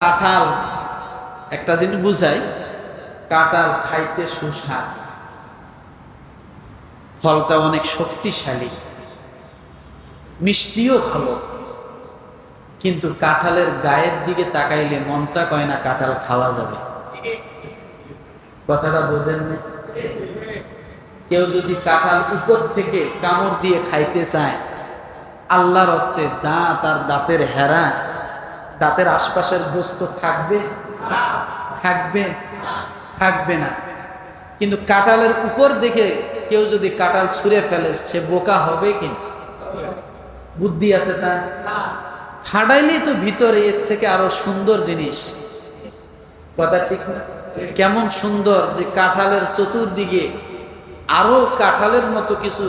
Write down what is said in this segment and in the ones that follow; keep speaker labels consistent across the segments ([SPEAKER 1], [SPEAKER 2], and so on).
[SPEAKER 1] কাঁঠাল একটা জিনিস বুঝাই, কাঁঠাল খাইতে সুস্বাদ, ফলটা অনেক শক্তিশালী, মিষ্টিও ভালো, কিন্তু কাঁঠালের গায়ের দিকে তাকাইলে মনটা কয় না কাঁঠাল খাওয়া যাবে। কথাটা বোঝেন না? কেউ যদি কাঁঠাল উপর থেকে কামড় দিয়ে খাইতে চায়, আল্লাহর হস্তে দাঁত আর দাঁতের হেরা, দাঁতের আশপাশের গোস্ত থাকবে থাকবে থাকবে না। কিন্তু কাঁঠালের উপর দেখে কেউ যদি কাঁঠাল ছুঁড়ে ফেলে, সে বোকা হবে কিনা? বুদ্ধি আছে তা ফাটাইলে তো ভিতরে এর থেকে আরো সুন্দর জিনিস। কথা ঠিক না? কেমন সুন্দর যে কাঁঠালের চতুর্দিকে আরো কাঁঠালের মতো কিছু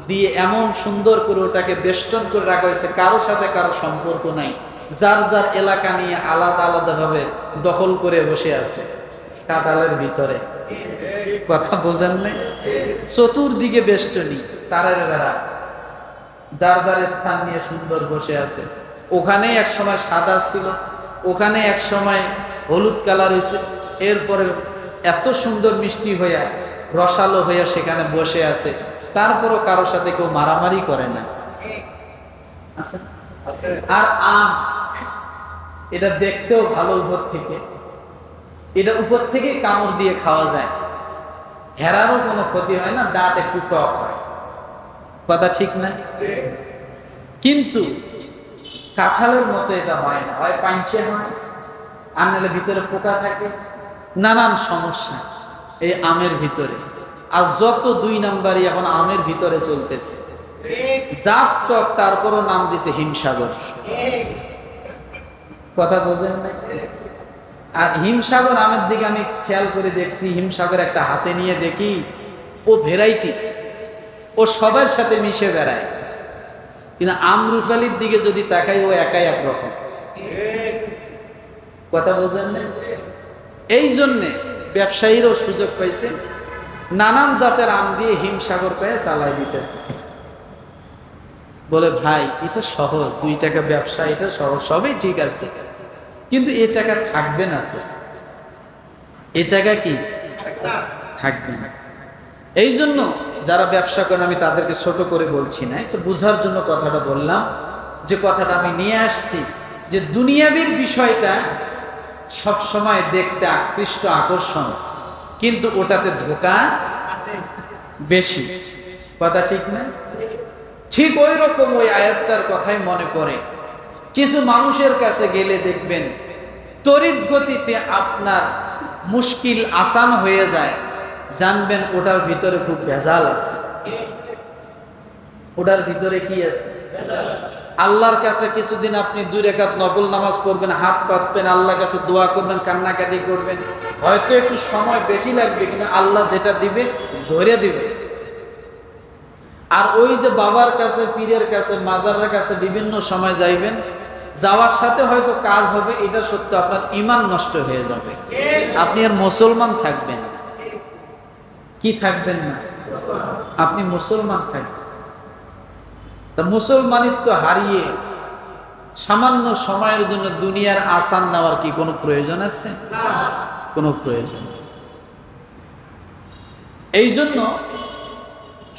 [SPEAKER 1] দিয়ে এমন সুন্দর করে ওটাকে বেষ্টন করে রাখা হয়েছে, কারো সাথে কারো সম্পর্ক নাই, যার যার এলাকা নিয়ে আলাদা আলাদা ভাবে দখল করে বসে আছে কাঁঠালের ভিতরে। কথা বোঝেন নাই? চতুর্দিকে বেষ্টনী, তারের বেড়া, যার যার স্থান নিয়ে সুন্দর বসে আছে। ওখানে এক সময় সাদা ছিল, ওখানে এক সময় হলুদ কালার হয়েছে, এরপরে এত সুন্দর মিষ্টি হইয়া রসালো হইয়া সেখানে বসে আছে, তারপরও কারোর সাথে কেউ মারামারি করে না। আর আম, এটা দেখতেও ভালো উপর থেকে, এটা উপর থেকে কামড় দিয়ে খাওয়া যায়, হেরারও কোনো ক্ষতি হয় না, দাঁত একটু টক হয়। কথা ঠিক না? কিন্তু কাঁঠালের মতো এটা হয় না, হয় পাঞ্চে হয়, আর নাহলে ভিতরে পোকা থাকে, নানান সমস্যা এই আমের ভিতরে। আর যত দুই নাম্বারই এখন আমের ভিতরে চলতেছে, জাত টক, তারপরও নাম দিছে হিমসাগর। কথা বোঝেন না? আর হিমসাগর আমের দিকে আমি খেয়াল করে দেখছি, হিমসাগর একটা হাতে নিয়ে দেখি, ও ভ্যারাইটিস, ও সবার সাথে মিশে বেড়ায়, কিন্তু আমরুপালির দিকে যদি তাকাই, ও একাই একরকম। কথা বোঝেন না? এই জন্যে ব্যবসায়ীরাও সুযোগ পাইছে, নানান জাতের আম দিয়ে হিমসাগর পেয়ে চালাই দিতেছে। বলে ভাই এটা সহজ, 2 টাকা ব্যবসা, এটা সহজ, সবই ঠিক আছে, কিন্তু এ টাকা থাকবে না তো, এ টাকা কি থাকবে না। এই জন্য যারা ব্যবসা করেন, আমি তাদেরকে ছোট করে বলছি না, একটু বুঝার জন্য কথাটা বললাম। যে কথাটা আমি নিয়ে আসছি, যে দুনিয়াবির বিষয়টা সব সময় দেখতে আকৃষ্ট, আকর্ষণ, কিন্তু ওটাতে ধোঁকা বেশি। কথা ঠিক না? ঠিক ওই রকম ওই আয়াতটার কথাই মনে পড়ে। কিছু মানুষের কাছে গেলে দেখবেন তড়িৎ গতিতে আপনার মুশকিল আসান হয়ে যায়, জানবেন ওটার ভিতরে খুব ভেজাল আছে। ওটার ভিতরে কি আছে? আল্লাহর কাছে কিছুদিন আপনি 2 রাকাত নফল নামাজ পড়বেন, হাত পাতবেন, আল্লাহর কাছে দোয়া করবেন, কান্নাকাটি করবেন, হয়তো একটু সময় বেশি লাগবে, কিন্তু আল্লাহ যেটা দিবে ধরে দিবে। আর ওই যে বাবার কাছে, পীরের কাছে, মাজারের কাছে বিভিন্ন সময় যাইবেন, যাওয়ার সাথে হয়তো কাজ হবে, এটা সত্য, আপনার ঈমান নষ্ট হয়ে যাবে, আপনি আর মুসলমান থাকবেন না। কি থাকবেন না? আপনি মুসলমান থাকবেন। তা মুসলমানিত্ব হারিয়ে সামান্য সময়ের জন্য দুনিয়ার আসান নেওয়ার কি কোনো প্রয়োজন আছে? কোনো প্রয়োজন নেই। এই জন্য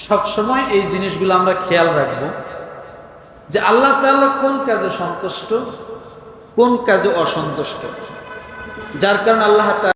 [SPEAKER 1] সবসময় এই জিনিসগুলো আমরা খেয়াল রাখবো, যে আল্লাহ তাআলা কোন কাজে সন্তুষ্ট, কোন কাজে অসন্তুষ্ট, যার কারণে আল্লাহ তাআলা